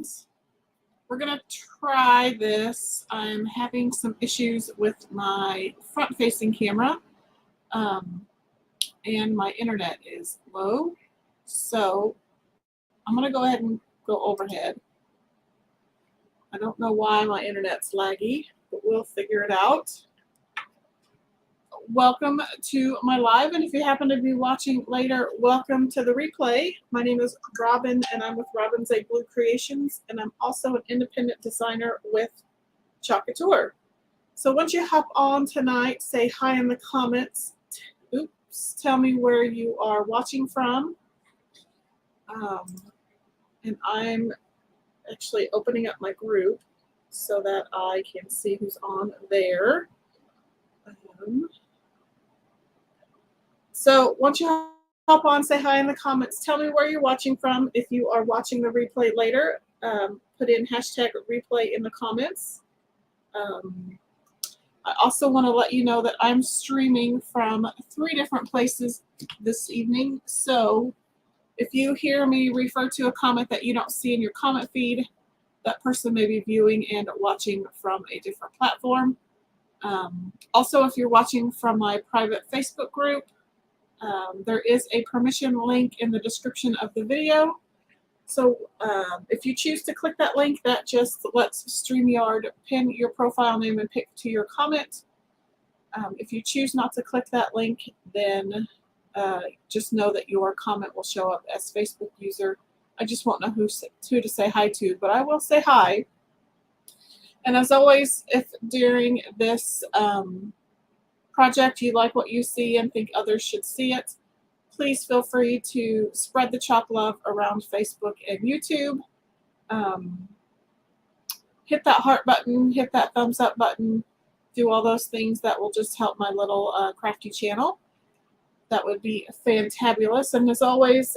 friends. We're going to try this. I'm having some issues with my front-facing camera, and my internet is low. So I'm going to go ahead and go overhead. I don't know why my internet's laggy, but we'll figure it out. Welcome to my live, and if you happen to be watching later, welcome to the replay. My name is Robin, and I'm with Robin's A Blue Creations, and I'm also an independent designer with Couture. So once you hop on tonight, say hi in the comments. Oops, tell me where you are watching from. And I'm actually opening up my group so that I can see who's on there. So once you hop on, say hi in the comments. Tell me where you're watching from. If you are watching the replay later, put in hashtag replay in the comments. I also want to let you know that I'm streaming from 3 different places this evening. So if you hear me refer to a comment that you don't see in your comment feed, that person may be viewing and watching from a different platform. Also, if you're watching from my private Facebook group, there is a permission link in the description of the video. So if you choose to click that link, that just lets StreamYard pin your profile name and pick to your comment. If you choose not to click that link, then just know that your comment will show up as Facebook user. I just won't know who to say hi to, but I will say hi. And as always, if during this project you like what you see and think others should see it, please feel free to spread the chalk love around Facebook and YouTube. Hit that heart button, hit that thumbs up button, do all those things that will just help my little crafty channel. That would be fantabulous. And as always,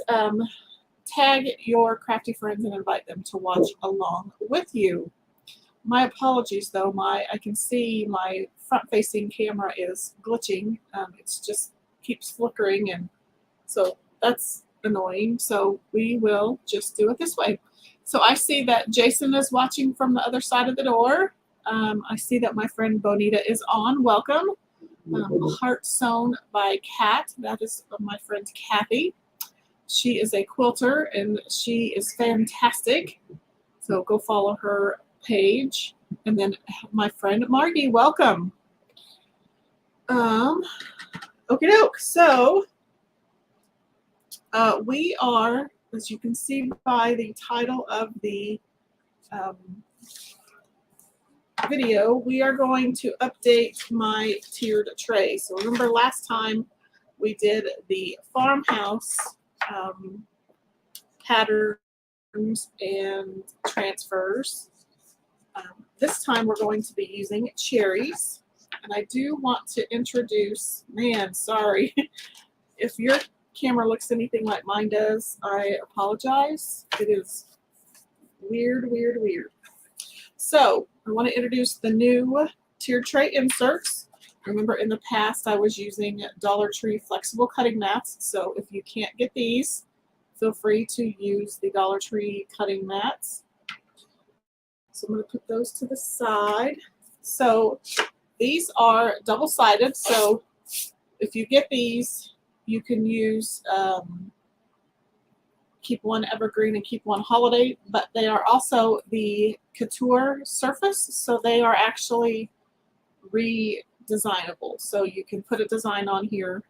tag your crafty friends and invite them to watch along with you. My apologies though, I can see my front-facing camera is glitching. It's just keeps flickering, and so that's annoying. So we will just do it this way. So I see that Jason is watching from the other side of the door. I see that my friend Bonita is on. Welcome. Heart Sewn by Kat. That is my friend Kathy. She is a quilter and she is fantastic. So go follow her page. And then my friend Margie, welcome. Okie doke. So we are, as you can see by the title of the video, we are going to update my tiered tray. So remember last time we did the farmhouse patterns and transfers. This time we're going to be using Cherries. And I do want to introduce, man, sorry, if your camera looks anything like mine does, I apologize. It is weird, weird, weird. So I want to introduce the new tiered tray inserts. Remember in the past I was using Dollar Tree flexible cutting mats. So if you can't get these, feel free to use the Dollar Tree cutting mats. So I'm going to put those to the side. So these are double-sided. So if you get these, you can use keep one evergreen and keep one holiday, but they are also the Couture surface, so they are actually redesignable. So you can put a design on here.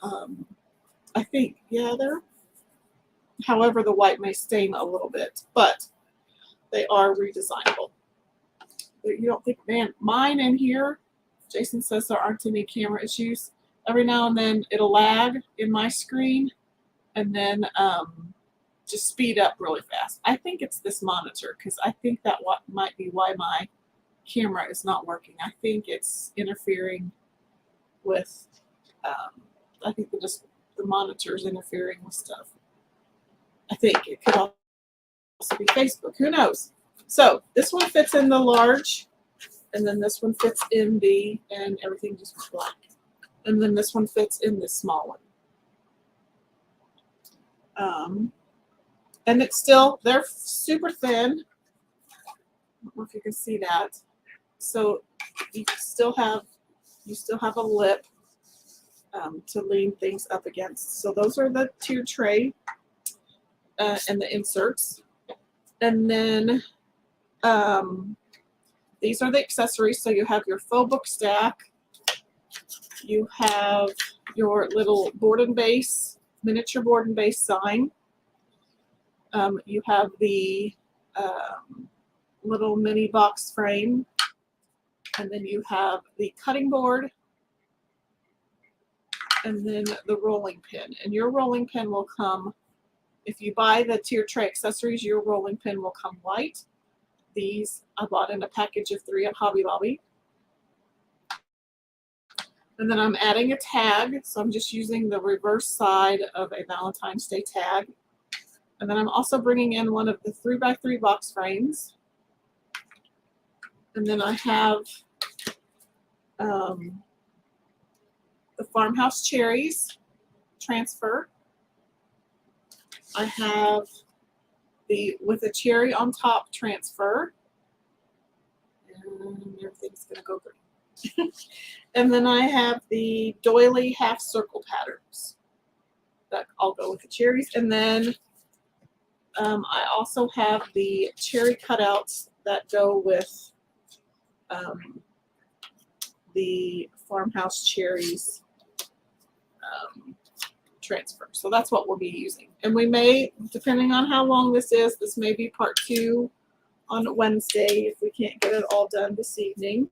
I think, yeah, however, the white may stain a little bit, but they are redesignable. You don't think, man, mine in here, Jason says there aren't any camera issues. Every now and then it'll lag in my screen and then just speed up really fast. I think it's this monitor, because I think that might be why my camera is not working. I think it's interfering with, I think the monitor is interfering with stuff. I think it could also be Facebook. Who knows? So this one fits in the large, and then this one fits in and everything just black. And then this one fits in the small one. And it's still, they're super thin. I don't know if you can see that. So you still have a lip to lean things up against. So those are the tier tray and the inserts. And then these are the accessories. So you have your faux book stack. You have your little board and base, miniature board and base sign. You have the little mini box frame. And then you have the cutting board. And then the rolling pin. And your rolling pin will come, if you buy the tier tray accessories, your rolling pin will come white. These I bought in a package of 3 at Hobby Lobby. And then I'm adding a tag, so I'm just using the reverse side of a Valentine's Day tag. And then I'm also bringing in one of the 3x3 box frames. And then I have the Farmhouse Cherries transfer. I have the with a cherry on top transfer. And everything's going to go green. And then I have the doily half circle patterns that I'll go with the cherries. And then I also have the cherry cutouts that go with the Farmhouse Cherries transfer. So that's what we'll be using. And we may, depending on how long this is, this may be part 2 on Wednesday if we can't get it all done this evening.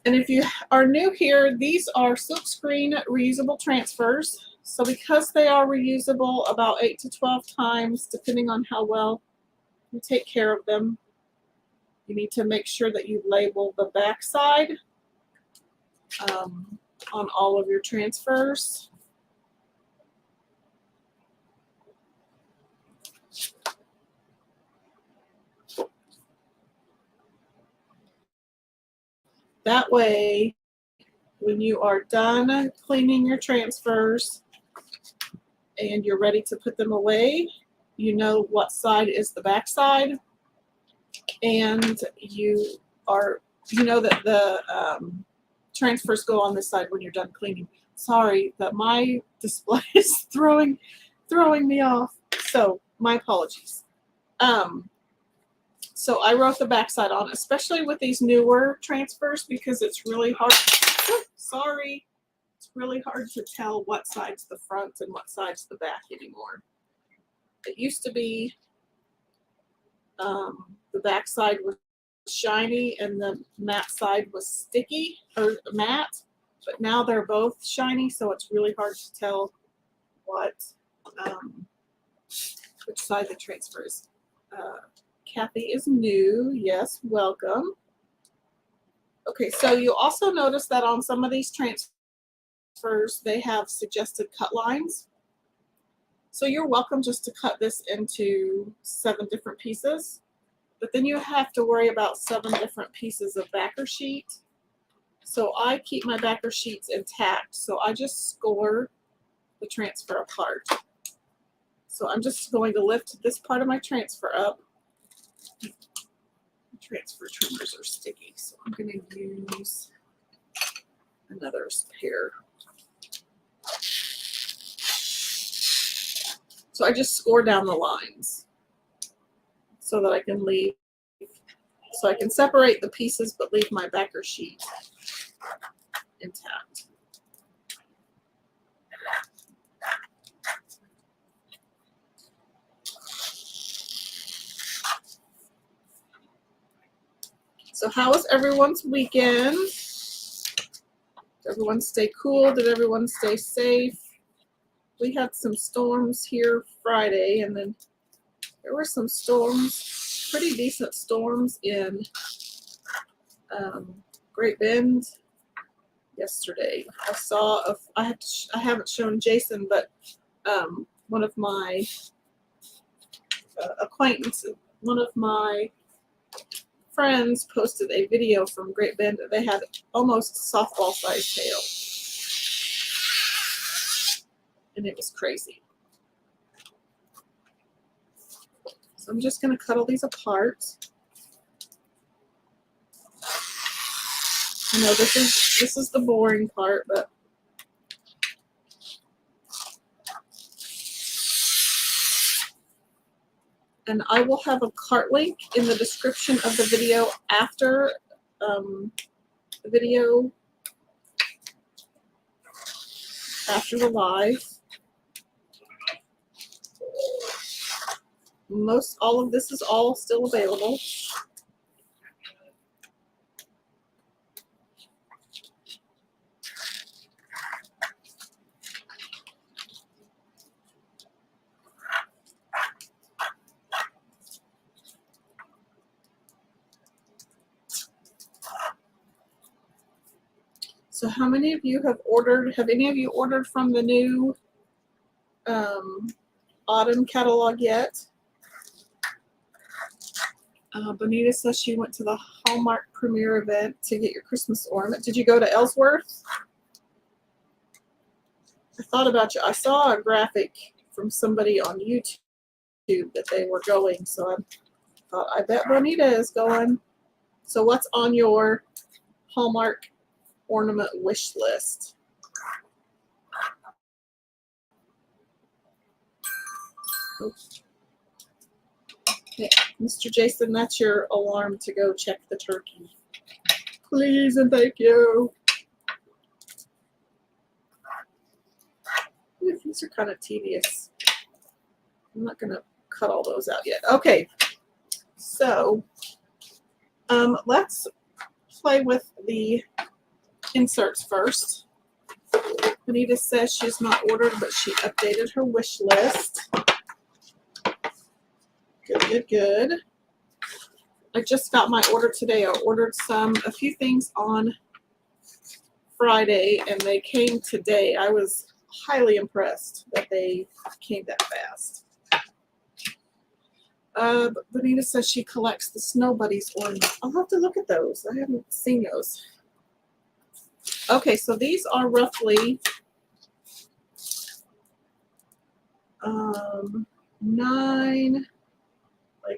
And if you are new here, these are silkscreen reusable transfers. So because they are reusable about 8 to 12 times, depending on how well you take care of them, you need to make sure that you label the back side on all of your transfers. That way, when you are done cleaning your transfers and you're ready to put them away, you know what side is the back side, and you know that the transfers go on this side when you're done cleaning. Sorry that my display is throwing me off. So my apologies. So I wrote the back side on, especially with these newer transfers, because it's really hard. Sorry. It's really hard to tell what side's the front and what side's the back anymore. It used to be the back side was shiny and the matte side was sticky or matte, but now they're both shiny, so it's really hard to tell what which side the transfer is. Kathy is new. Yes, welcome. Okay, so you also notice that on some of these transfers, they have suggested cut lines. So you're welcome just to cut this into 7 different pieces, but then you have to worry about 7 different pieces of backer sheet. So I keep my backer sheets intact, so I just score the transfer apart. So I'm just going to lift this part of my transfer up. Transfer trimmers are sticky, so I'm going to use another pair. So I just score down the lines so that I can leave, so I can separate the pieces but leave my backer sheet intact. So how was everyone's weekend? Did everyone stay cool? Did everyone stay safe? We had some storms here Friday, and then there were some storms, pretty decent storms in Great Bend yesterday. I saw, I haven't shown Jason, but one of my acquaintances, one of my friends posted a video from Great Bend. They had almost softball-sized hail, and it was crazy. So I'm just going to cut all these apart. I know this is the boring part, but and I will have a cart link in the description of the video after the video, after the live. All of this is all still available. So how many of you have ordered, have any of you ordered from the new autumn catalog yet? Bonita says she went to the Hallmark premiere event to get your Christmas ornament. Did you go to Ellsworth? I thought about you. I saw a graphic from somebody on YouTube that they were going, so I thought, I bet Bonita is going. So what's on your Hallmark ornament wish list? Oops. Okay, Mr. Jason, that's your alarm to go check the turkey. Please and thank you. Ooh, these are kind of tedious. I'm not going to cut all those out yet. Okay, so let's play with the inserts first. Anita says she's not ordered, but she updated her wish list. Good, good, good. I just got my order today. I ordered a few things on Friday, and they came today. I was highly impressed that they came that fast. Bonita says she collects the Snow Buddies ornaments. I'll have to look at those. I haven't seen those. Okay, so these are roughly 9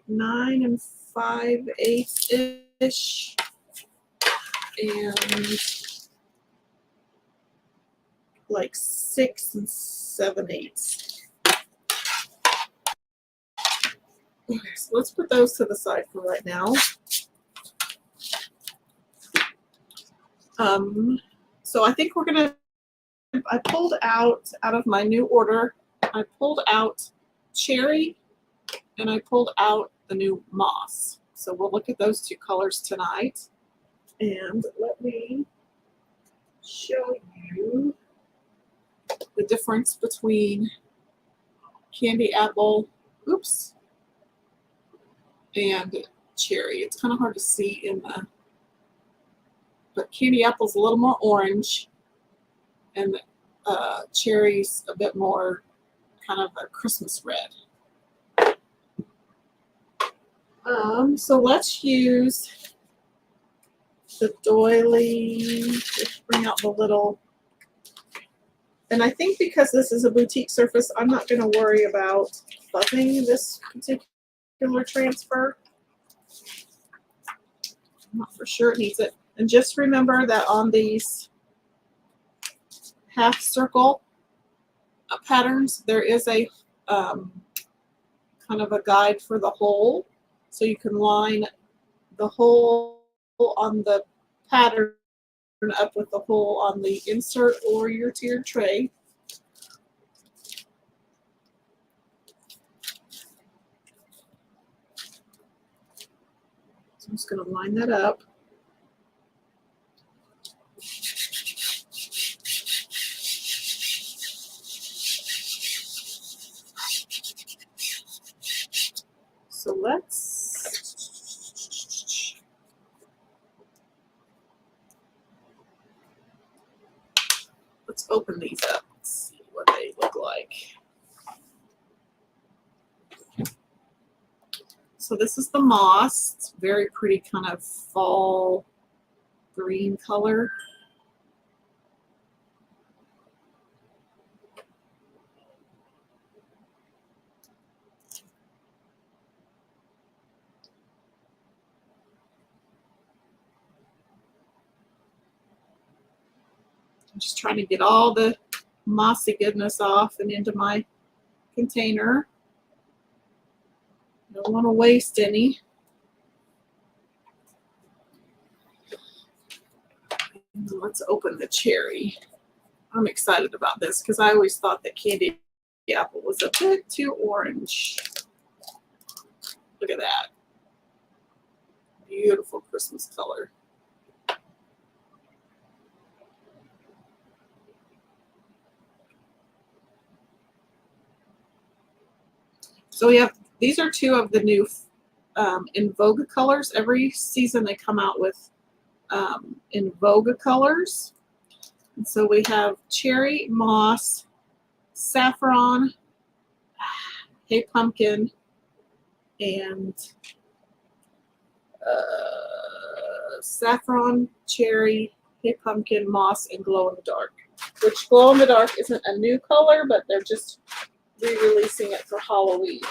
and 5/8 ish, and like 6 and 7/8. Okay, so let's put those to the side for right now. So I think I pulled out of my new order, I pulled out Cherry and I pulled out the new Moss. So we'll look at those two colors tonight. And let me show you the difference between Candy Apple, and Cherry. It's kind of hard to see but Candy Apple's a little more orange, and Cherry's a bit more kind of a Christmas red. So let's use the doily. Let's bring out the little, and I think because this is a boutique surface, I'm not going to worry about fuzzing this particular transfer. I'm not for sure it needs it. And just remember that on these half circle patterns, there is a kind of a guide for the hole. So you can line the hole on the pattern up with the hole on the insert or your tiered tray. So I'm just going to line that up. So let's open these up and see what they look like. So this is the Moss. It's very pretty, kind of fall green color. I'm just trying to get all the mossy goodness off and into my container. Don't want to waste any. Let's open the cherry. I'm excited about this because I always thought that candy apple was a bit too orange. Look at that. Beautiful Christmas color. So we have, these are two of the new in Vogue colors. Every season they come out with in Vogue colors. And so we have cherry, moss, saffron, hey pumpkin, and saffron, cherry, hey pumpkin, moss, and glow in the dark. Which glow in the dark isn't a new color, but they're just re-releasing it for Halloween.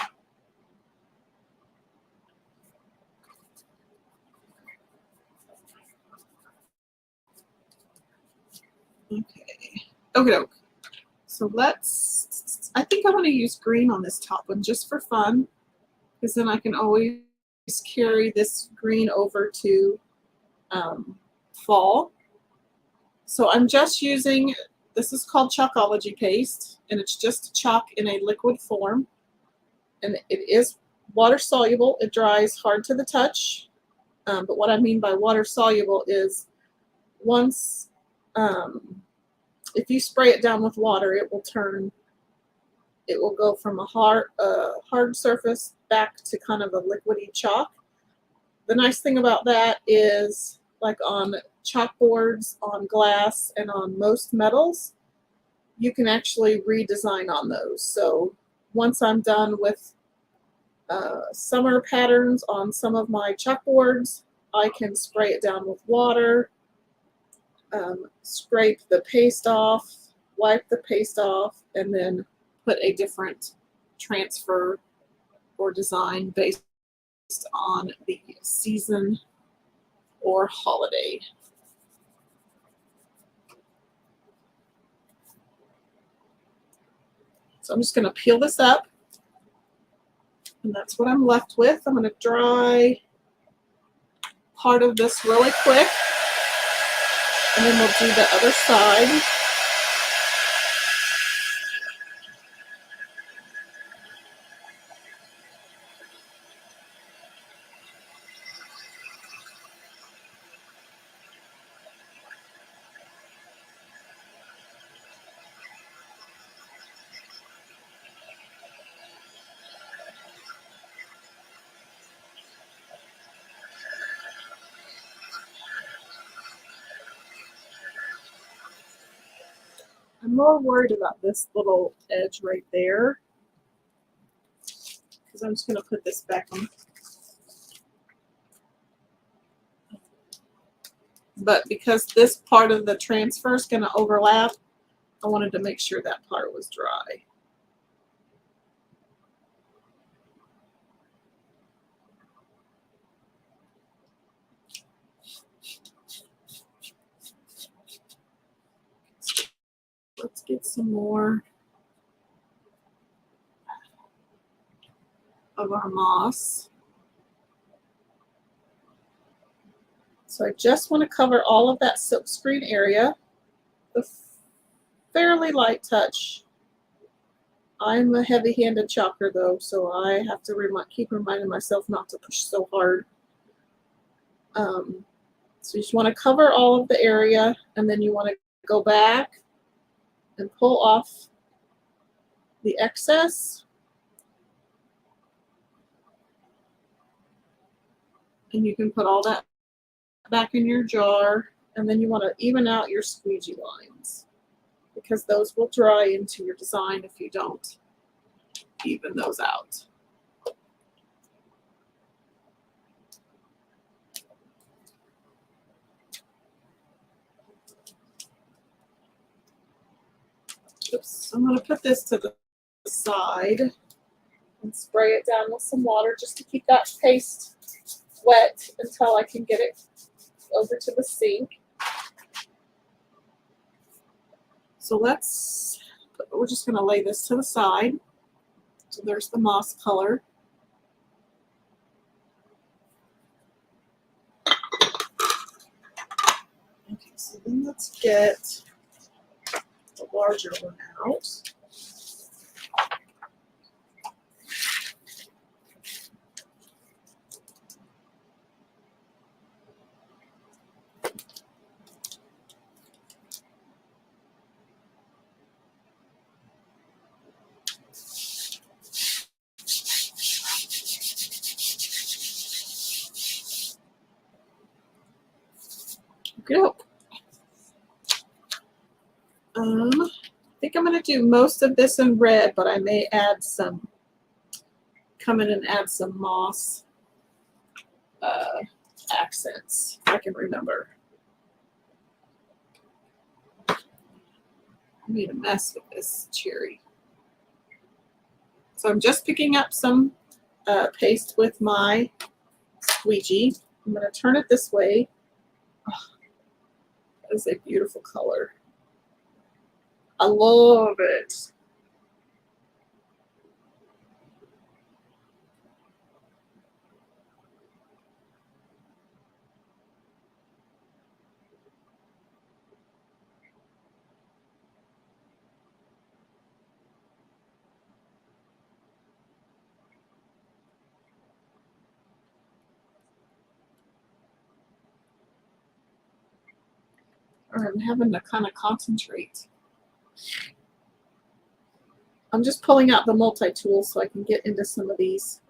Okay. So I think I want to use green on this top one just for fun, because then I can always carry this green over to fall. So I'm just using, this is called Chalkology paste, and it's just chalk in a liquid form. And it is water soluble. It dries hard to the touch. But what I mean by water soluble is once, if you spray it down with water, it will go from a hard surface back to kind of a liquidy chalk. The nice thing about that is, like on chalkboards, on glass, and on most metals, you can actually redesign on those. So once I'm done with summer patterns on some of my chalkboards, I can spray it down with water, scrape the paste off, wipe the paste off, and then put a different transfer or design based on the season or holiday. So I'm just going to peel this up, and that's what I'm left with. I'm going to dry part of this really quick, and then we'll do the other side. I'm more worried about this little edge right there, because I'm just going to put this back on. But because this part of the transfer is going to overlap, I wanted to make sure that part was dry. Let's get some more of our moss. So I just want to cover all of that silkscreen area with fairly light touch. I'm a heavy-handed chalker though, so I have to keep reminding myself not to push so hard. So you just want to cover all of the area, and then you want to go back and pull off the excess. And you can put all that back in your jar, and then you want to even out your squeegee lines, because those will dry into your design if you don't even those out. Oops, I'm going to put this to the side and spray it down with some water just to keep that paste wet until I can get it over to the sink. So we're just going to lay this to the side. So there's the moss color. Okay, so then let's get the larger one out. Go. I think I'm going to do most of this in red, but I may add some, come in and add some moss accents, if I can remember. I made a mess with this cherry. So I'm just picking up some paste with my squeegee. I'm going to turn it this way. Oh, that is a beautiful color. I love it. Or I'm having to kind of concentrate. I'm just pulling out the multi-tool so I can get into some of these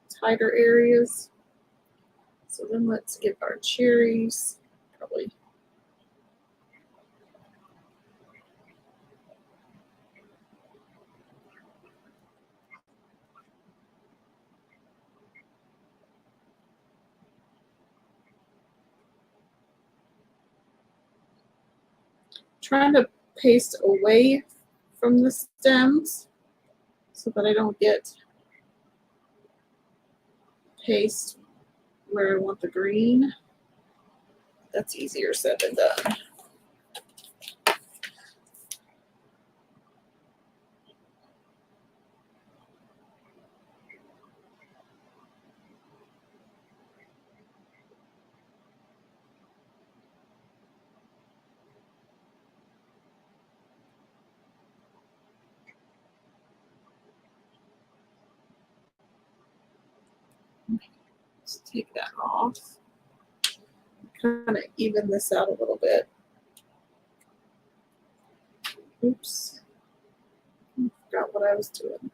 tighter areas. So then let's get our cherries, probably. Trying to paste away from the stems so that I don't get paste where I want the green. That's easier said than done. Let's take that off. Kind of even this out a little bit. Oops. I forgot what I was doing.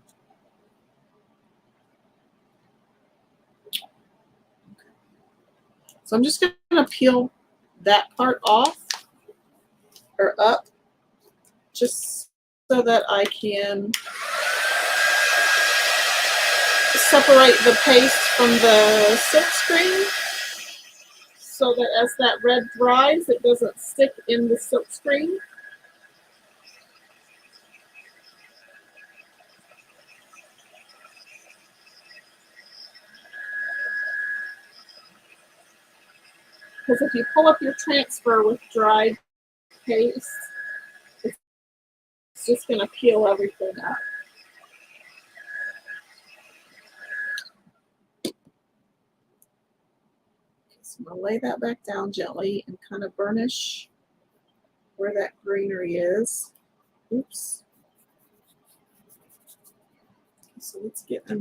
So I'm just going to peel that part off or up just so that I can separate the paste from the silk screen so that as that red dries, it doesn't stick in the silk screen. Because if you pull up your transfer with dried paste, it's just going to peel everything up. So I'm going to lay that back down gently and kind of burnish where that greenery is. Oops. So let's get a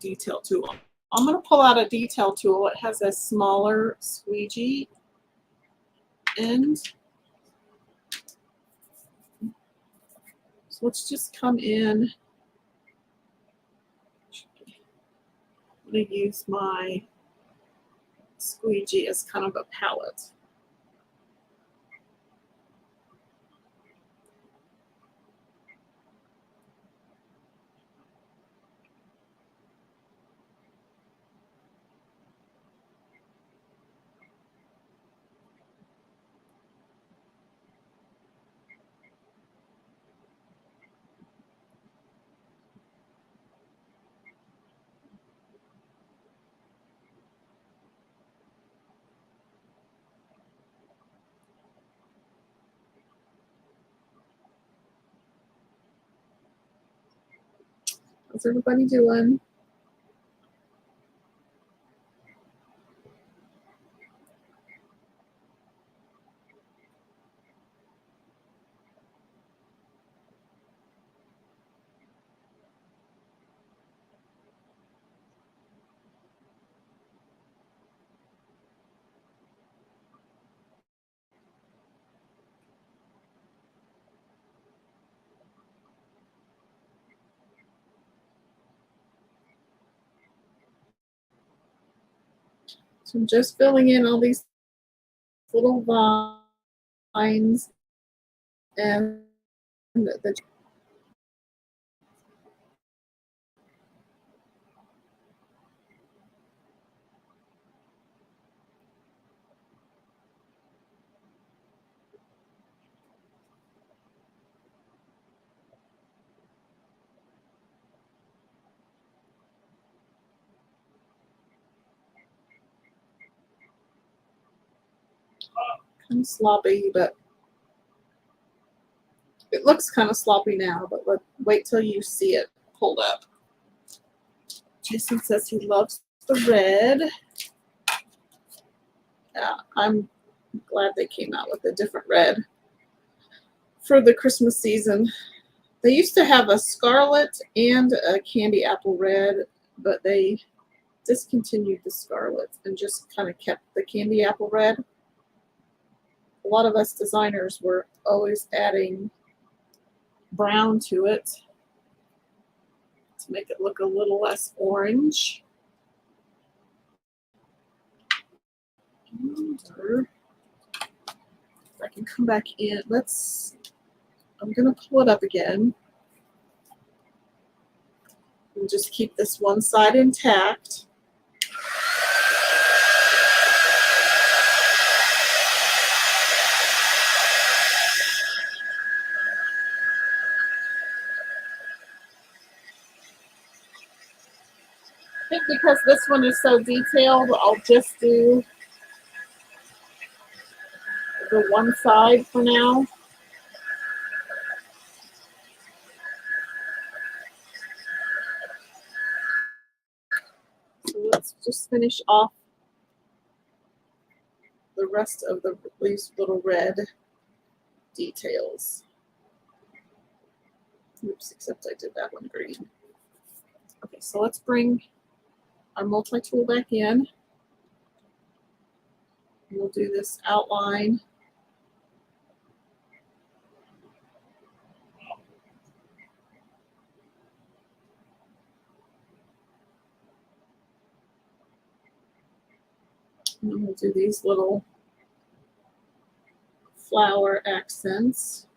detail tool. I'm going to pull out a detail tool. It has a smaller squeegee end. So let's just come in. I'm going to use my squeegee as kind of a palette. How's everybody doing? So I'm just filling in all these little vines and the kind of sloppy, but it looks kind of sloppy now, but wait till you see it pulled up. Jason says he loves the red. Yeah, I'm glad they came out with a different red for the Christmas season. They used to have a scarlet and a candy apple red, but they discontinued the scarlet and just kind of kept the candy apple red. A lot of us designers were always adding brown to it to make it look a little less orange. If I can come back in, I'm gonna pull it up again and just keep this one side intact. I think because this one is so detailed, I'll just do the one side for now. So let's just finish off the rest of these little red details. Oops, except I did that one green. Okay, so let's bring our multi-tool back in. We'll do this outline. And then we'll do these little flower accents.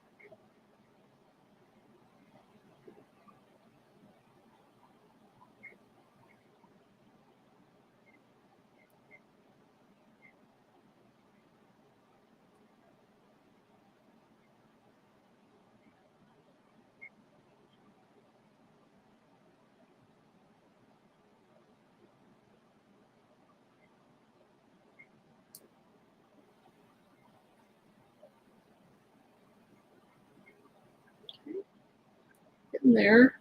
Getting there.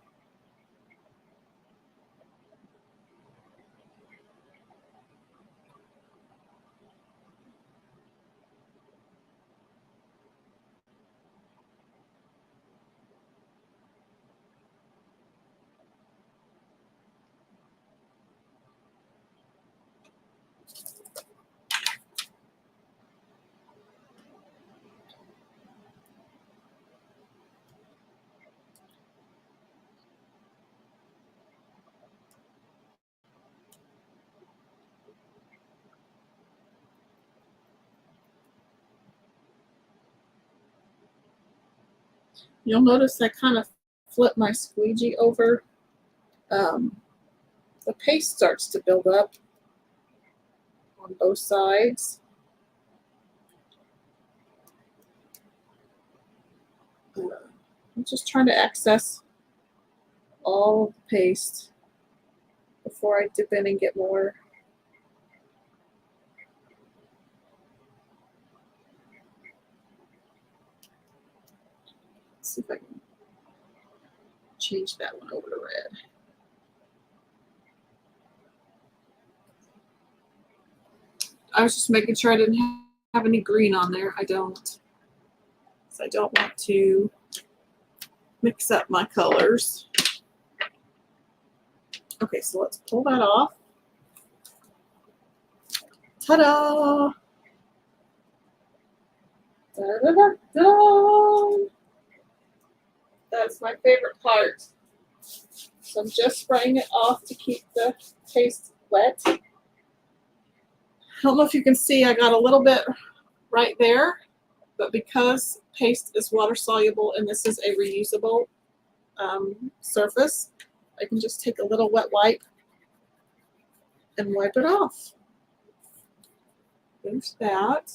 You'll notice I kind of flip my squeegee over. The paste starts to build up on both sides. I'm just trying to access all of the paste before I dip in and get more. Let's see if I can change that one over to red. I was just making sure I didn't have any green on there. I don't. So I don't want to mix up my colors. Okay, so let's pull that off. Ta-da! Da-da-da-da! That's my favorite part. So I'm just spraying it off to keep the paste wet. I don't know if you can see, I got a little bit right there, but because paste is water soluble and this is a reusable surface, I can just take a little wet wipe and wipe it off. There's that.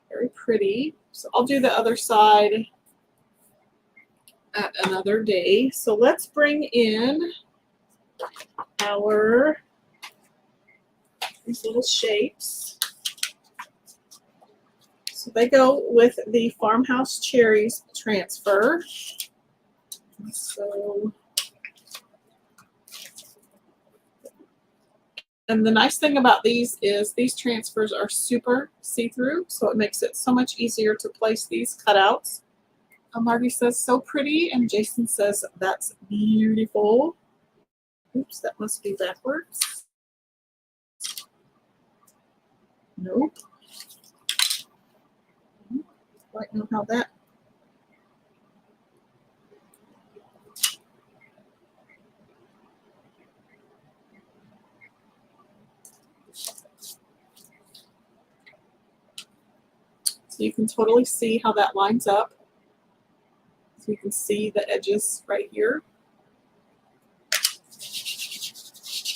Very pretty. So I'll do the other side at another day. So let's bring in these little shapes. So they go with the Farmhouse Cherries transfer. So, and the nice thing about these is these transfers are super see-through, so it makes it so much easier to place these cutouts. Margie says, so pretty, and Jason says, that's beautiful. Oops, that must be backwards. Nope. Quite know how that. So you can totally see how that lines up. So you can see the edges right here.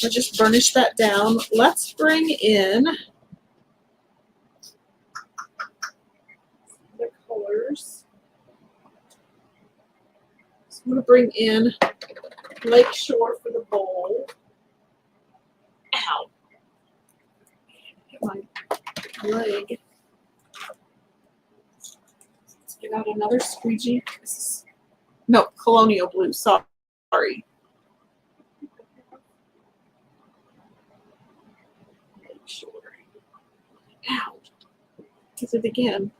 I just burnish that down. Let's bring in the colors. So I'm going to bring in Lakeshore for the bowl. Ow. Hit my leg. Let's get out another squeegee. No, Colonial Blue. Sorry. Lakeshore. Ow. Did it again.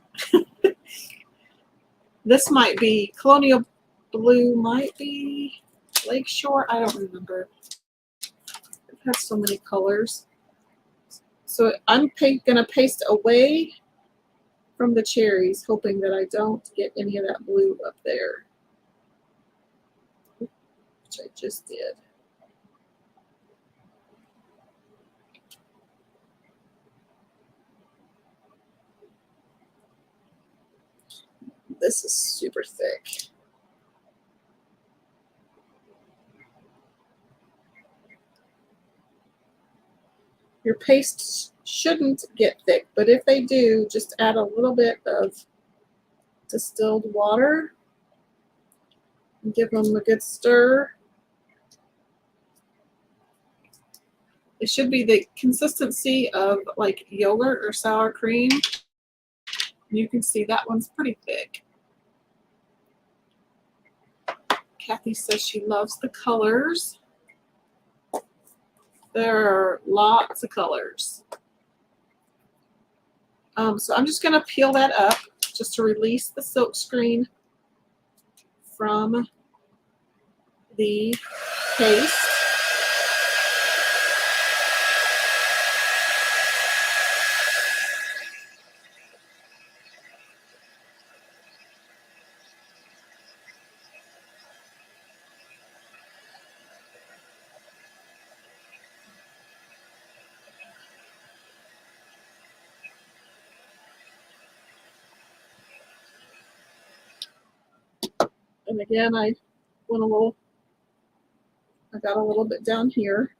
This might be Colonial Blue, might be Lakeshore. I don't remember. It has so many colors. So I'm going to paste away from the cherries, hoping that I don't get any of that blue up there, which I just did. This is super thick. Your pastes shouldn't get thick, but if they do, just add a little bit of distilled water and give them a good stir. It should be the consistency of like yogurt or sour cream. You can see that one's pretty thick. Kathy says she loves the colors. There are lots of colors. So I'm just going to peel that up just to release the silk screen from the paste. And again, I got a little bit down here.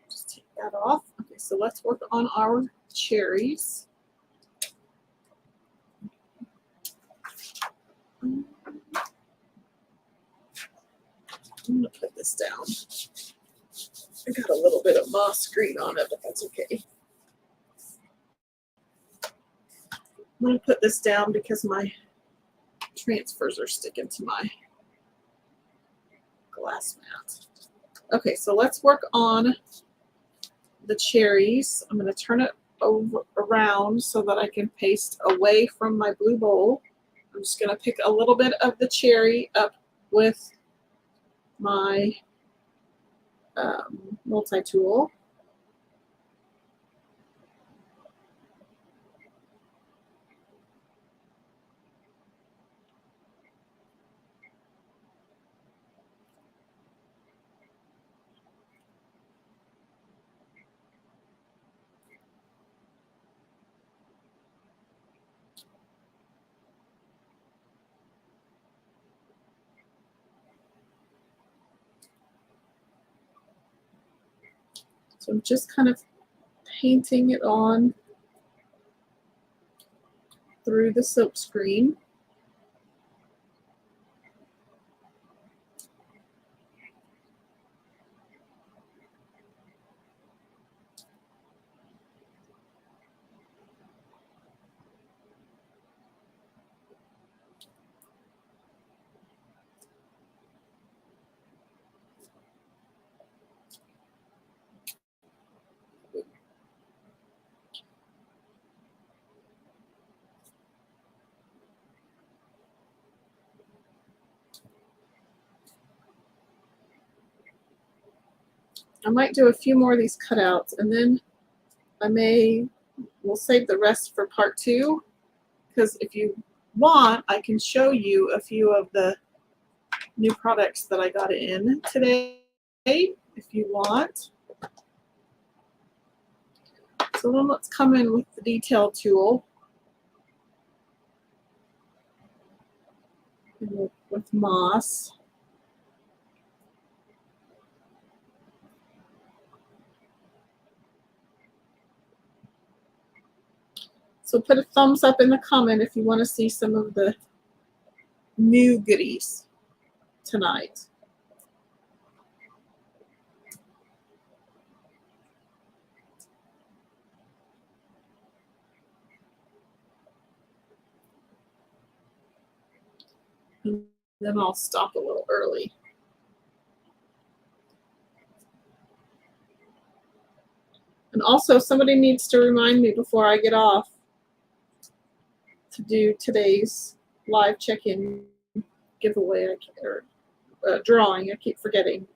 Just take that off. Okay, so let's work on our cherries. I'm going to put this down. I got a little bit of moss green on it, but that's okay. I'm going to put this down because my transfers are sticking to my glass mat. Okay, so let's work on the cherries. I'm going to turn it around so that I can paste away from my blue bowl. I'm just going to pick a little bit of the cherry up with my multi-tool. So I'm just kind of painting it on through the silk screen. I might do a few more of these cutouts, and then we'll save the rest for part 2, because if you want, I can show you a few of the new products that I got in today, if you want. So then let's come in with the detail tool with moss. So put a thumbs up in the comment if you want to see some of the new goodies tonight. And then I'll stop a little early. And also, somebody needs to remind me before I get off to do today's live check-in giveaway or drawing. I keep forgetting.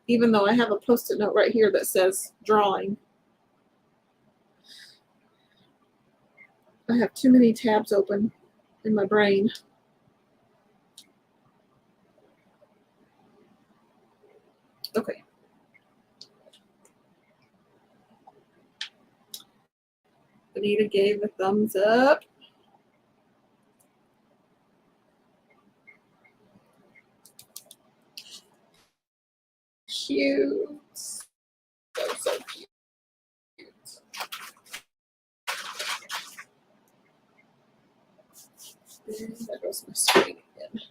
Even though I have a Post-it note right here that says drawing. I have too many tabs open in my brain. Okay. Anita gave a thumbs up. Cute. So cute. And there goes my screen again.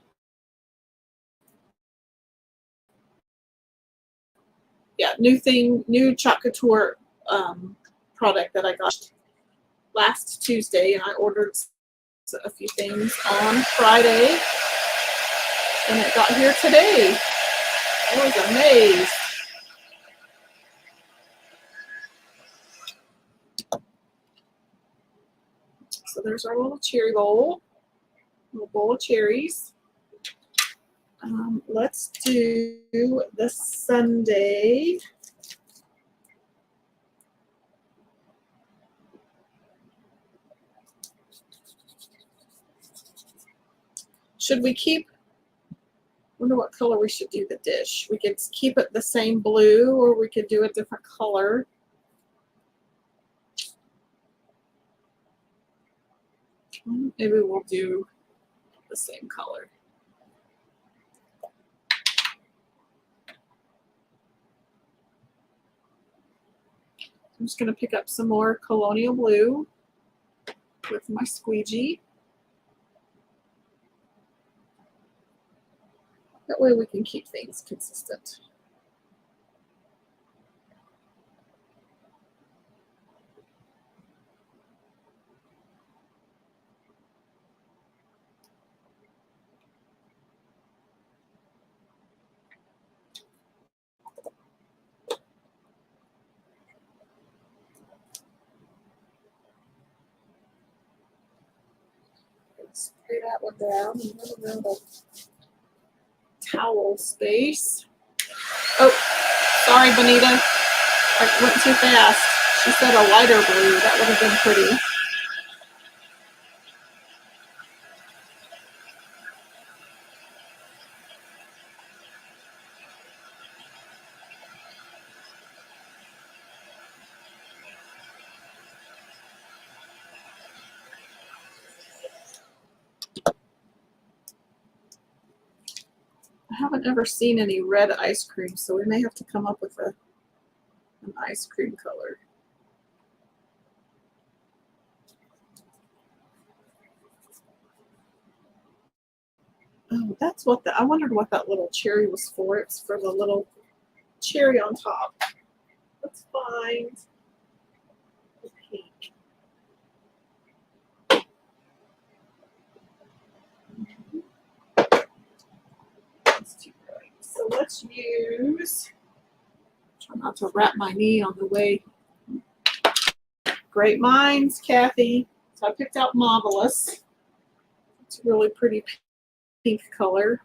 Yeah, new Couture product that I got last Tuesday, and I ordered a few things on Friday, and it got here today. I was amazed. So there's our little cherry bowl, little bowl of cherries. Let's do the sundae. Should we keep, I wonder what color we should do the dish. We could keep it the same blue, or we could do a different color. Maybe we'll do the same color. I'm just going to pick up some more colonial blue with my squeegee. That way we can keep things consistent. Spray that one down and run around the towel space. Oh, sorry, Bonita. I went too fast. She said a lighter blue. That would have been pretty. I haven't ever seen any red ice cream, so we may have to come up with an ice cream color. Oh, that's what I wondered what that little cherry was for. It's for the little cherry on top. Let's find the pink. That's too bright. So let's use, try not to wrap my knee on the way. Great minds, Kathy. So I picked out Marvelous. It's a really pretty pink color.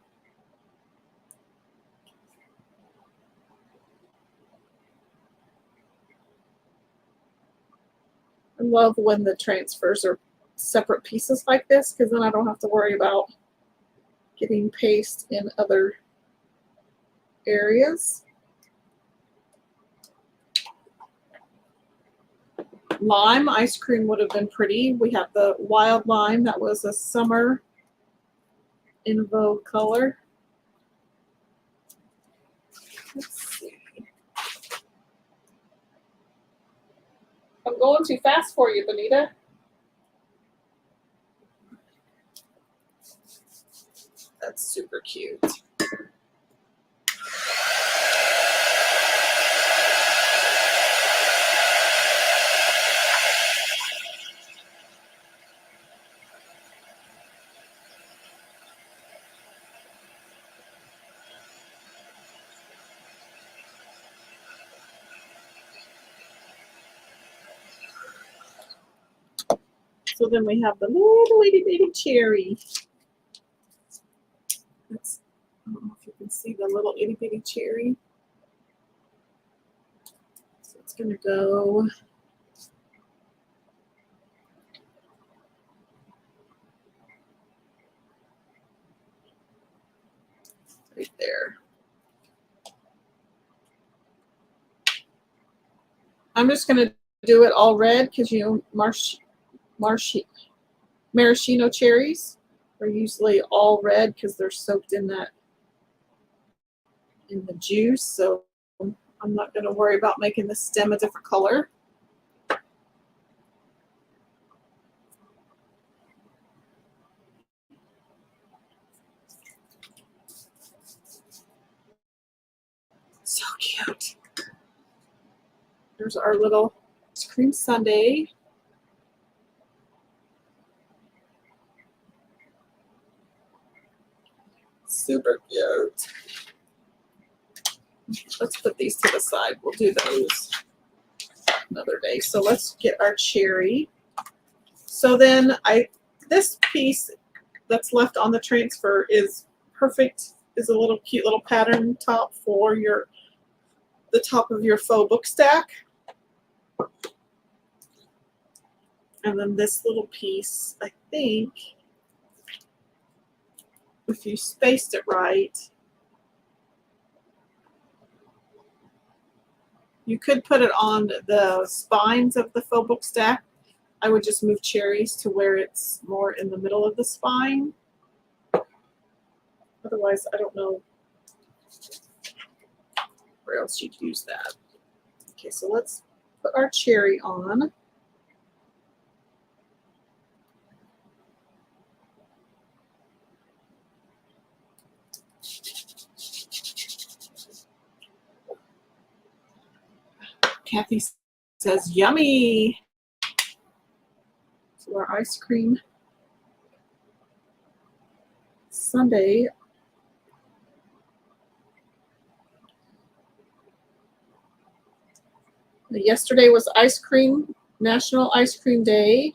I love when the transfers are separate pieces like this, because then I don't have to worry about getting paste in other areas. Lime ice cream would have been pretty. We have the wild lime. That was a summer in vogue color. Let's see. I'm going too fast for you, Bonita. That's super cute. So then we have the little itty bitty cherry. That's, I don't know if you can see the little itty bitty cherry. So it's going to go right there. I'm just going to do it all red because, you know, maraschino cherries are usually all red because they're soaked in that, in the juice. So I'm not going to worry about making the stem a different color. So cute. There's our little ice cream sundae. Super cute. Let's put these to the side. We'll do those another day. So let's get our cherry. So then this piece that's left on the transfer is perfect, is a little cute little pattern top for the top of your faux book stack. And then this little piece, I think, if you spaced it right, you could put it on the spines of the faux book stack. I would just move cherries to where it's more in the middle of the spine. Otherwise, I don't know where else you'd use that. Okay, so let's put our cherry on. Kathy says, yummy. So our ice cream sundae. Yesterday was National Ice Cream Day.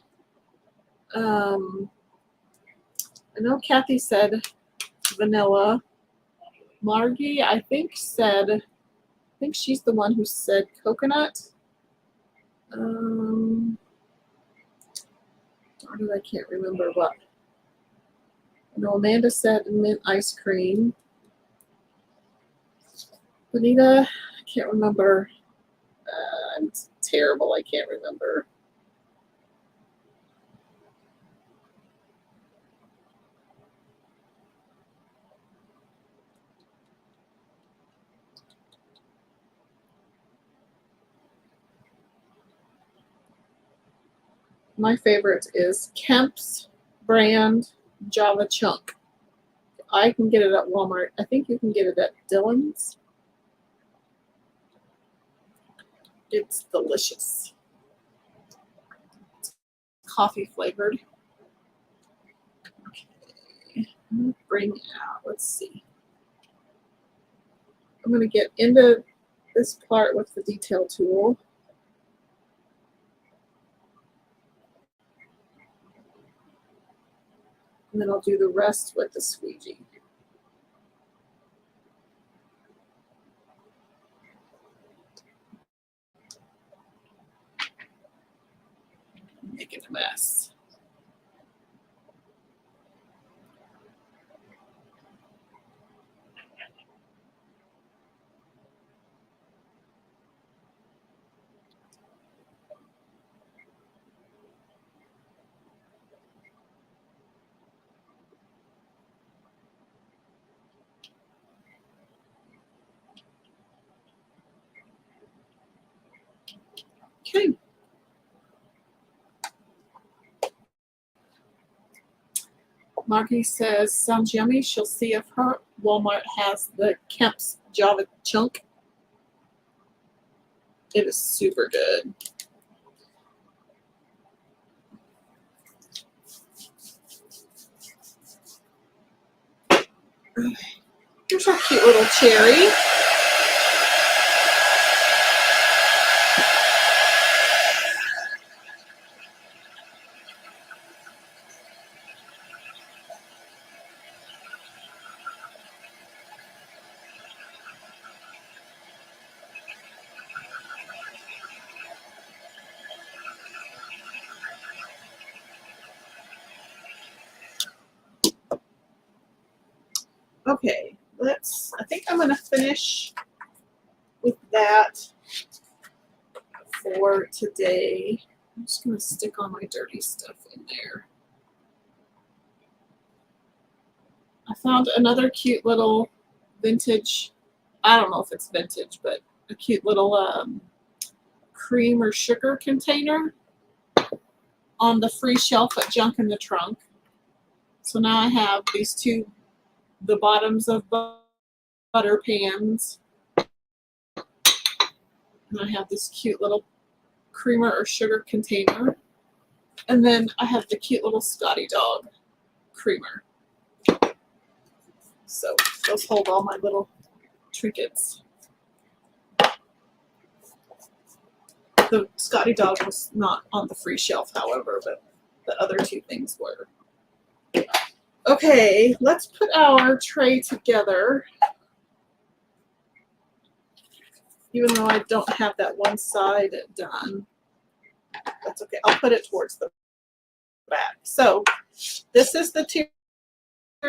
I know Kathy said vanilla. Margie, I think she's the one who said coconut. Darn it, I can't remember what. No, Amanda said mint ice cream. Bonita, I can't remember. I'm terrible, I can't remember. My favorite is Kemp's brand Java Chunk. I can get it at Walmart. I think you can get it at Dillon's. It's delicious. It's coffee flavored. Okay. I'm gonna bring out, let's see. I'm going to get into this part with the detail tool. And then I'll do the rest with the squeegee. Making a mess. Okay. Margie says, sounds yummy. She'll see if her Walmart has the Kemp's Java Chunk. It is super good. Here's our cute little cherry. Okay, I think I'm going to finish with that for today. I'm just going to stick all my dirty stuff in there. I found another cute little vintage, I don't know if it's vintage, but a cute little cream or sugar container on the free shelf at Junk in the Trunk. So now I have these two, the bottoms of butter pans. And I have this cute little creamer or sugar container. And then I have the cute little Scotty Dog creamer. So those hold all my little trinkets. The Scotty Dog was not on the free shelf, however, but the other two things were. Okay, let's put our tray together. Even though I don't have that one side done. That's okay. I'll put it towards the back. So this is the tiered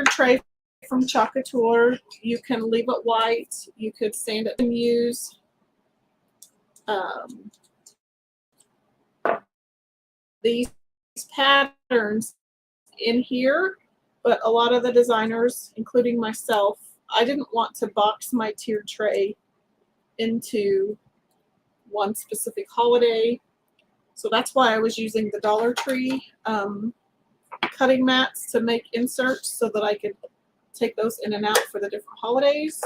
tray from Couture. You can leave it white. You could sand it and use these patterns in here, but a lot of the designers, including myself, I didn't want to box my tiered tray into one specific holiday. So that's why I was using the Dollar Tree cutting mats to make inserts so that I could take those in and out for the different holidays.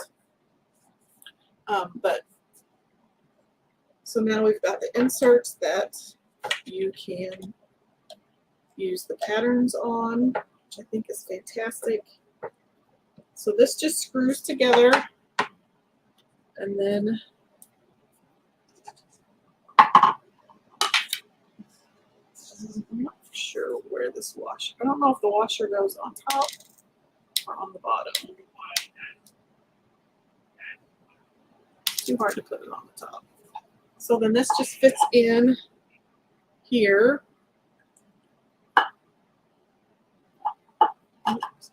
So now we've got the inserts that you can use the patterns on, which I think is fantastic. So this just screws together, and then I'm not sure where wear this washer. I don't know if the washer goes on top or on the bottom. Too hard to put it on the top. So then this just fits in here.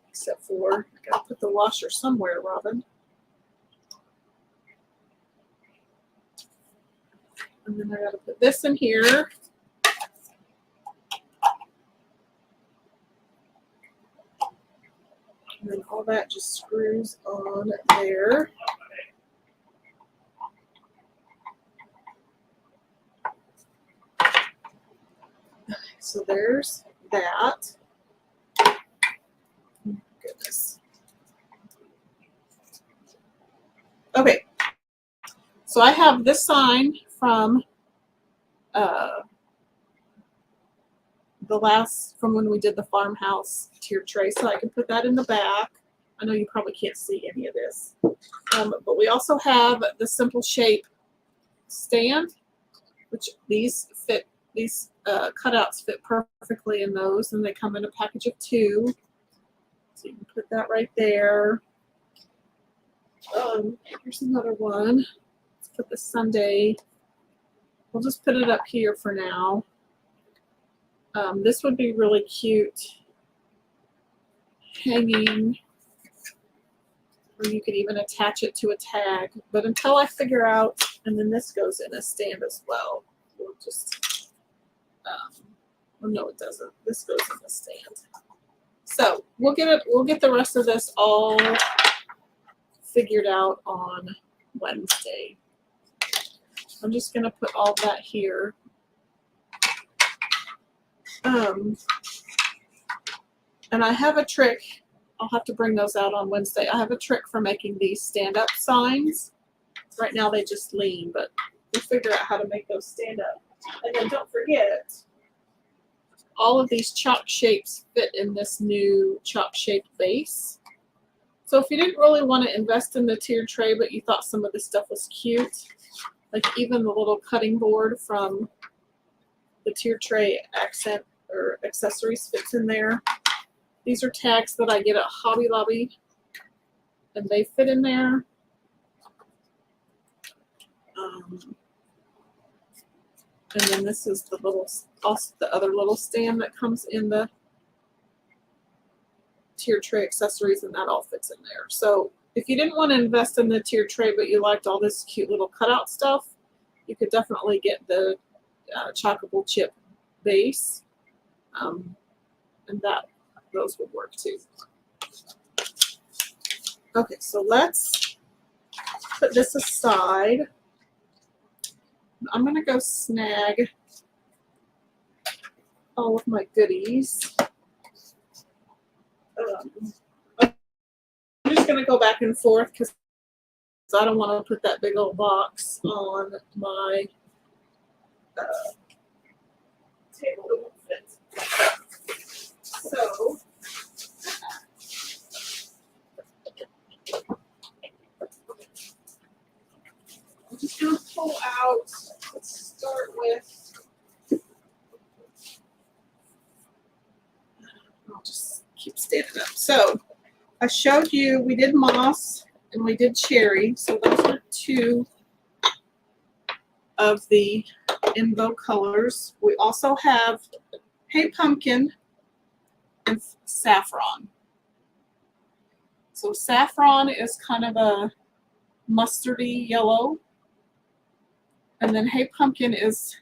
Except for, I gotta put the washer somewhere, Robin. And then I gotta put this in here. And then all that just screws on there. So there's that. Goodness. Okay. So I have this sign from from when we did the farmhouse tier tray, so I can put that in the back. I know you probably can't see any of this, but we also have the simple shape stand, which these cutouts fit perfectly in those, and they come in a package of 2, so you can put that right there. Here's another one. Let's put the Sunday. We'll just put it up here for now. This would be really cute hanging, or you could even attach it to a tag. But until I figure out, and then this goes in a stand as well. We'll just, well, no, it doesn't. This goes in a stand. So we'll get the rest of this all figured out on Wednesday. I'm just gonna put all that here. And I have a trick. I'll have to bring those out on Wednesday. I have a trick for making these stand-up signs. Right now they just lean, but we'll figure out how to make those stand up. And then don't forget, all of these chalk shapes fit in this new chalk shaped base. So if you didn't really want to invest in the tiered tray, but you thought some of this stuff was cute, like even the little cutting board from the tiered tray accent or accessories fits in there. These are tags that I get at Hobby Lobby, and they fit in there. And then this is the little, also the other little stand that comes in the tiered tray accessories, and that all fits in there. So if you didn't want to invest in the tiered tray, but you liked all this cute little cutout stuff, you could definitely get the chockable chip base, and those would work too. Okay, so let's put this aside. I'm gonna go snag all of my goodies. I'm just gonna go back and forth because I don't want to put that big old box on my table. It won't fit. So I'm just gonna pull out. Let's start with. I'll just keep standing up. So I showed you we did moss and we did cherry. So those are 2 of the in vogue colors. We also have Hey Pumpkin and Saffron. So saffron is kind of a mustardy yellow. And then Hey Pumpkin is,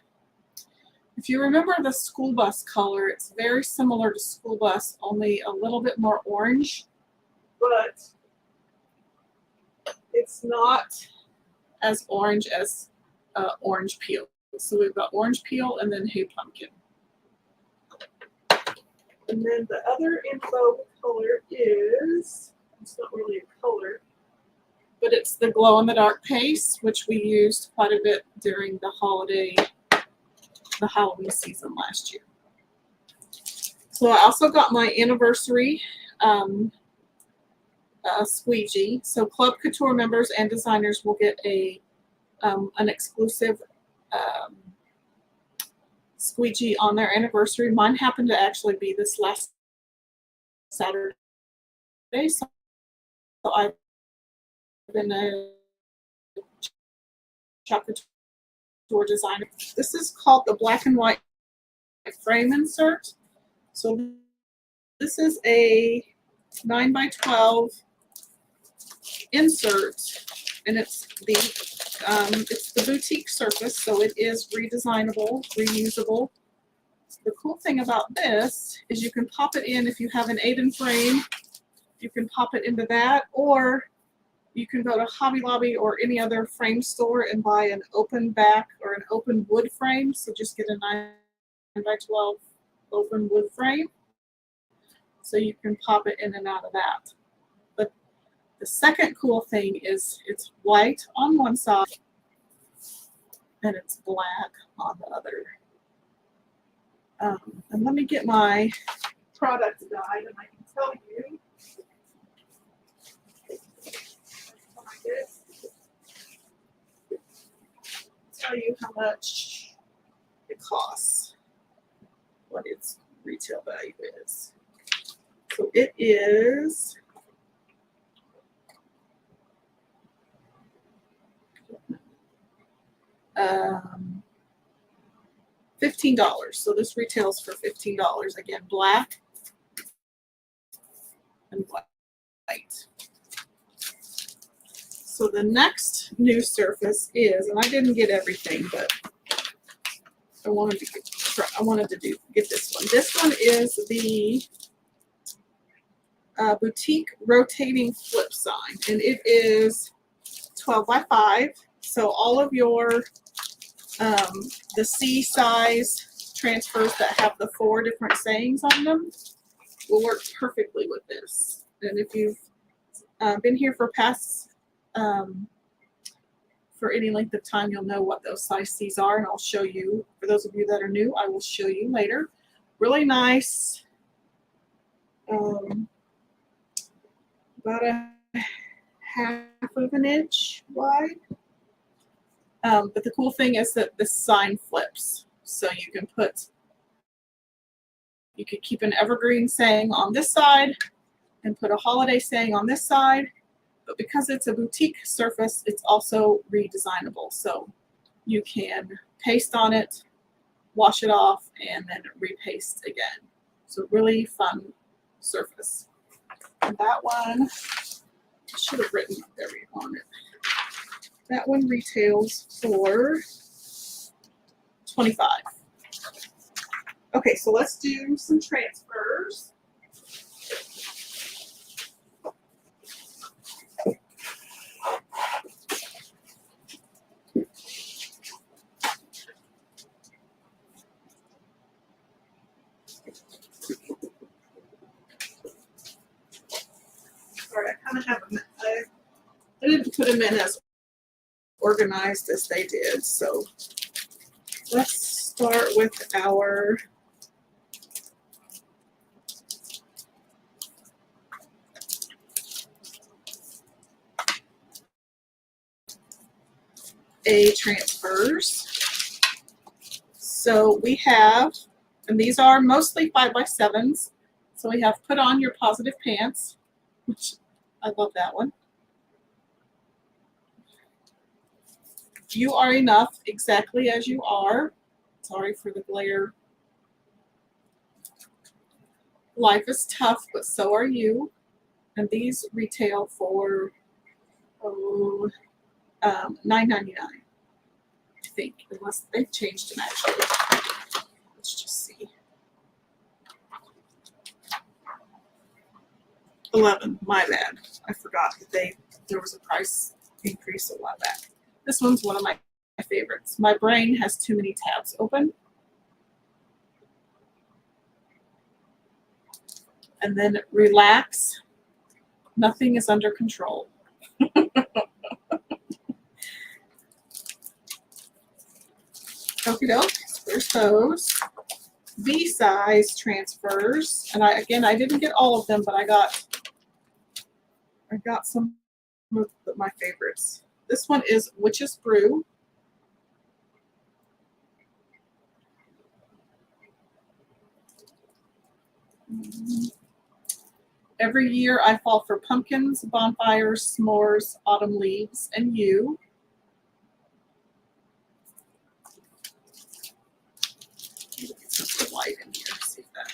if you remember the school bus color, it's very similar to school bus, only a little bit more orange, but it's not as orange as orange peel. So we've got orange peel and then Hey Pumpkin. And then the other in vogue color is, it's not really a color, but it's the glow in the dark paste, which we used quite a bit during the Halloween season last year. So I also got my anniversary squeegee. So Club Couture members and designers will get an exclusive squeegee on their anniversary. Mine happened to actually be this last Saturday, so I've been a Couture designer. This is called the black and white frame insert. So this is a 9x12 insert, and it's the boutique surface, so it is redesignable, reusable. The cool thing about this is you can pop it in if you have an 8-in frame. You can pop it into that, or you can go to Hobby Lobby or any other frame store and buy an open back or an open wood frame. So just get a 9x12 open wood frame, so you can pop it in and out of that. But the second cool thing is it's white on one side and it's black on the other. And let me get my product guide and I can tell you. Tell you how much it costs, what its retail value is. So it is $15. So this retails for $15. Again, black and white. So the next new surface is, and I didn't get everything, but I wanted to get this one. This one is the boutique rotating flip sign, and it is 12x5. So all of your the C size transfers that have the 4 different sayings on them will work perfectly with this. And if you've been here for past for any length of time, you'll know what those size C's are, and I'll show you. For those of you that are new, I will show you later. Really nice, about a 1/2 inch wide. But the cool thing is that the sign flips, so you can keep an evergreen saying on this side and put a holiday saying on this side. But because it's a boutique surface, it's also redesignable. So you can paste on it, wash it off, and then repaste again. So really fun surface. And that one, I should have written everything on it. That one retails for $25. Okay, so let's do some transfers. Sorry, I kind of have I didn't put them in as organized as they did. So let's start with our A transfers. So we have, and these are mostly 5x7s. So we have put on your positive pants, which I love that one. You are enough exactly as you are. Sorry for the glare. Life is tough, but so are you. And these retail for $9.99, I think, unless they've changed them actually. Let's just see. 11, my bad. I forgot that there was a price increase a while back. This one's one of my favorites. My brain has too many tabs open. And then relax. Nothing is under control. Okie doke. There's those. V size transfers. And I didn't get all of them, but I got some of my favorites. This one is Witch's Brew. Every year I fall for pumpkins, bonfires, s'mores, autumn leaves, and you. Get some light in here. See that.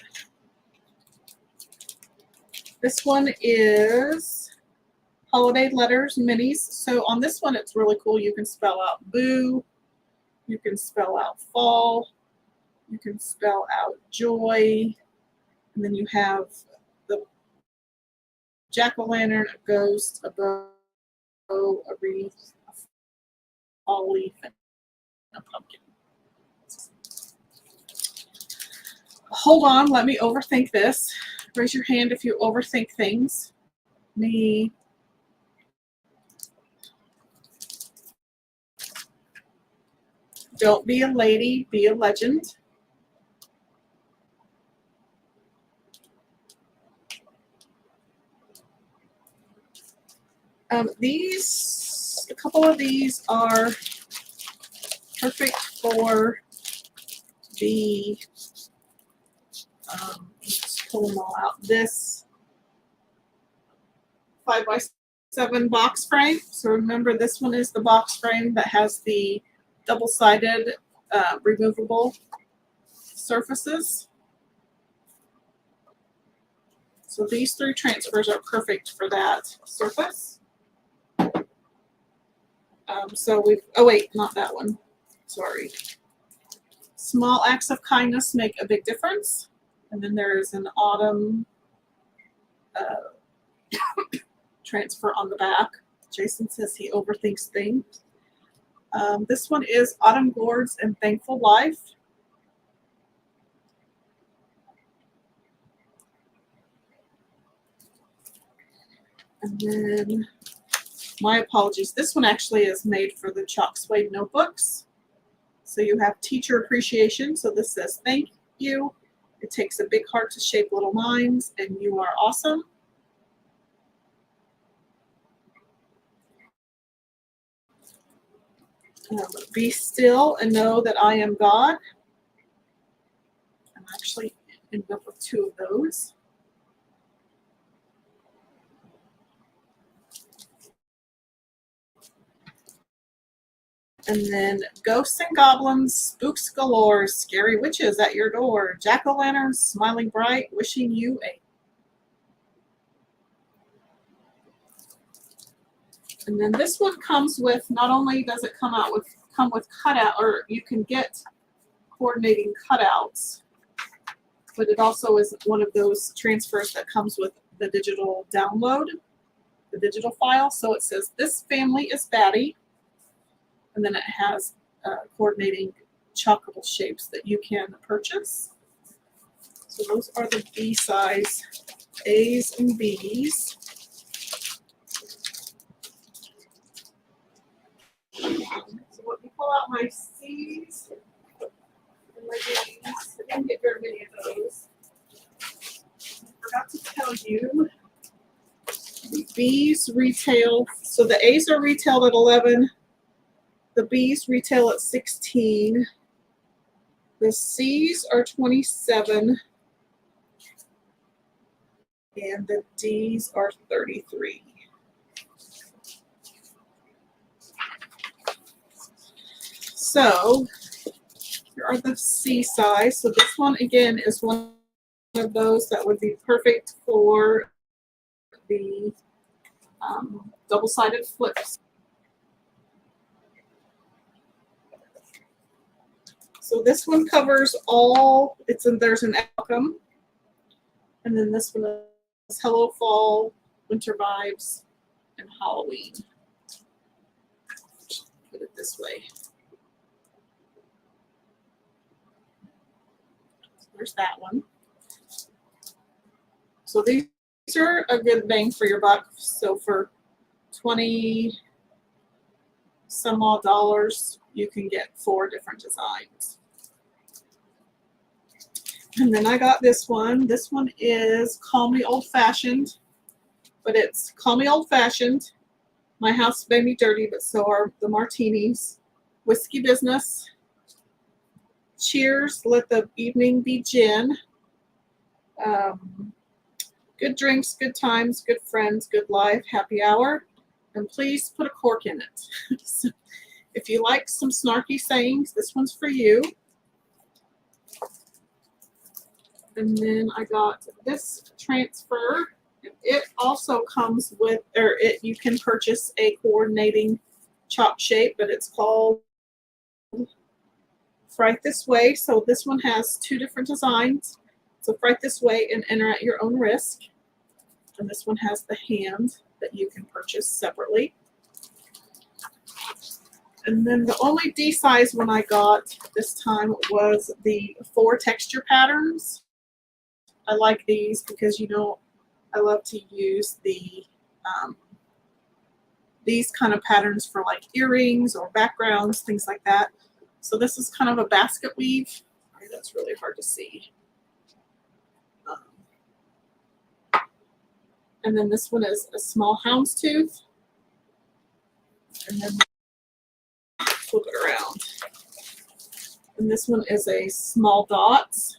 This one is holiday letters minis. So on this one, it's really cool. You can spell out boo. You can spell out fall. You can spell out joy. And then you have the jack-o'-lantern, a ghost, a bow, a wreath, a fall leaf, and a pumpkin. Hold on, let me overthink this. Raise your hand if you overthink things. Me. Don't be a lady, be a legend. A couple of these are perfect for the, let's pull them all out. This 5x7 box frame. So remember, this one is the box frame that has the double-sided removable surfaces. So these 3 transfers are perfect for that surface. Oh wait, not that one. Sorry. Small acts of kindness make a big difference. And then there is an autumn transfer on the back. Jason says he overthinks things. This one is Autumn Gourds and Thankful Life. And then, my apologies, this one actually is made for the chalk suede notebooks. So you have teacher appreciation. So this says thank you. It takes a big heart to shape little minds, and you are awesome. Be still and know that I am God. I'm actually ended up with 2 of those. And then ghosts and goblins, spooks galore, scary witches at your door, jack-o'-lanterns smiling bright, wishing you a. And then this one comes with, not only does it come with cutout, or you can get coordinating cutouts, but it also is one of those transfers that comes with the digital download, the digital file. So it says, this family is batty. And then it has coordinating chalkable shapes that you can purchase. So those are the B size A's and B's. So let me pull out my C's and my D's. I didn't get very many of those. I forgot to tell you, the B's retail. So the A's are retailed at 11. The B's retail at 16. The C's are 27. And the D's are 33. So here are the C size. So this one again is one of those that would be perfect for the double-sided flips. So this one covers all, there's an outcome. And then this one is Hello Fall, Winter Vibes, and Halloween. Put it this way. So there's that one. So these are a good bang for your buck. So for 20 some odd dollars, you can get 4 different designs. And then I got this one. This one is Call Me Old Fashioned, but it's Call Me Old Fashioned. My house made me dirty, but so are the martinis. Whiskey Business. Cheers, let the evening be gin. Good drinks, good times, good friends, good life, happy hour, and please put a cork in it. So if you like some snarky sayings, this one's for you. And then I got this transfer. It also comes with, you can purchase a coordinating chalk shape, but it's called Write This Way. So this one has two different designs. So write this way and enter at your own risk. And this one has the hand that you can purchase separately. And then the only D size one I got this time was the 4 texture patterns. I like these because, you know, I love to use these kind of patterns for like earrings or backgrounds, things like that. So this is kind of a basket weave. Sorry, that's really hard to see. And then this one is a small houndstooth. And then flip it around. And this one is a small dots.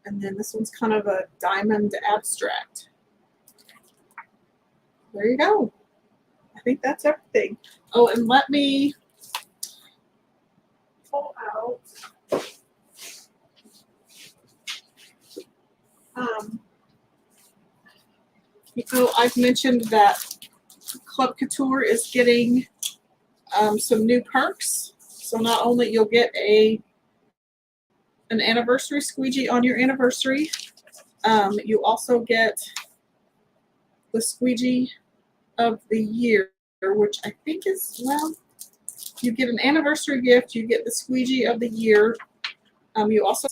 And then this one's kind of a diamond abstract. There you go. I think that's everything. Oh, and let me pull out. You know, I've mentioned that Club Couture is getting some new perks. So not only you'll get an anniversary squeegee on your anniversary, you also get the squeegee of the year, which I think is, well, you get an anniversary gift, you get the squeegee of the year. You also,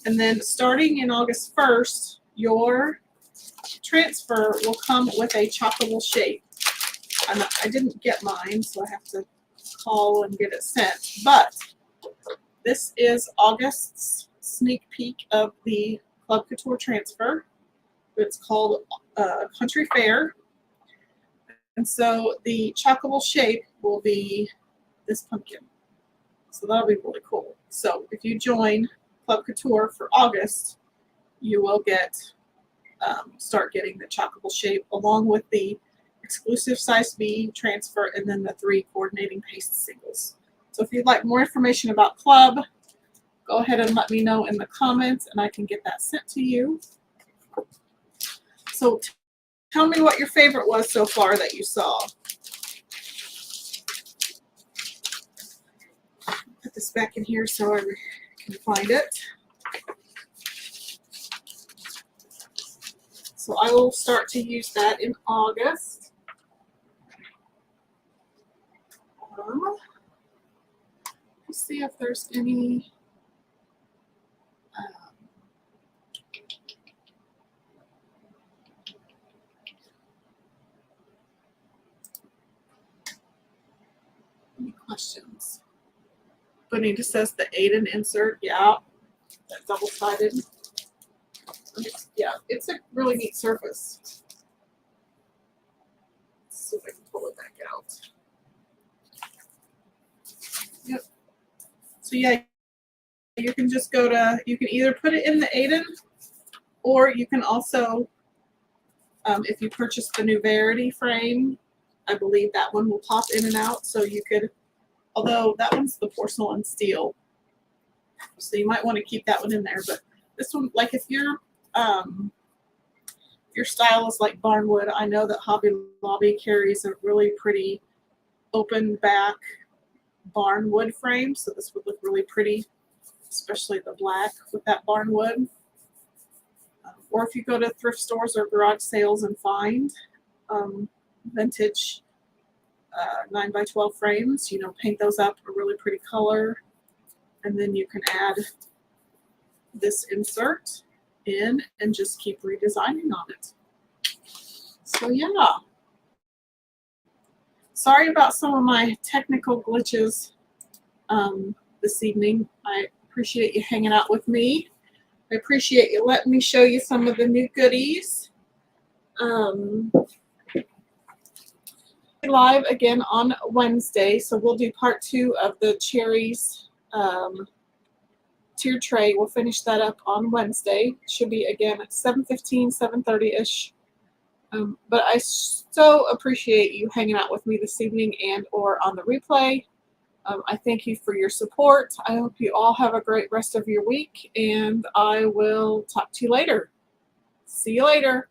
and then starting in August 1st, your transfer will come with a choppable shape. I didn't get mine, so I have to call and get it sent. But this is August's sneak peek of the Club Couture transfer. It's called Country Fair. And so the chockable shape will be this pumpkin. So that'll be really cool. So if you join Club Couture for August, you will get start getting the chockable shape along with the exclusive size B transfer and then the 3 coordinating paste singles. So if you'd like more information about Club, go ahead and let me know in the comments and I can get that sent to you. So tell me what your favorite was so far that you saw. Put this back in here so I can find it. So I will start to use that in August. Let's see if there's any questions. Bonita says the Aiden insert, yeah, that double-sided. Yeah, it's a really neat surface. Let's see if I can pull it back out. Yep. So yeah, you can just go to, you can either put it in the Aiden, or you can also, if you purchase the new Verity frame, I believe that one will pop in and out. So you could, although that one's the porcelain steel, so you might want to keep that one in there. But this one, like if your style is like barnwood, I know that Hobby Lobby carries a really pretty open back barnwood frame, so this would look really pretty, especially the black with that barnwood. Or if you go to thrift stores or garage sales and find vintage 9x12 frames, you know, paint those up a really pretty color, and then you can add this insert in and just keep redesigning on it. So yeah, sorry about some of my technical glitches this evening. I appreciate you hanging out with me. I appreciate you letting me show you some of the new goodies. Live again on Wednesday, so we'll do part 2 of the Cherries tiered tray. We'll finish that up on Wednesday. Should be again at 7:15, 7:30ish. But I so appreciate you hanging out with me this evening and or on the replay. I thank you for your support. I hope you all have a great rest of your week, and I will talk to you later. See you later.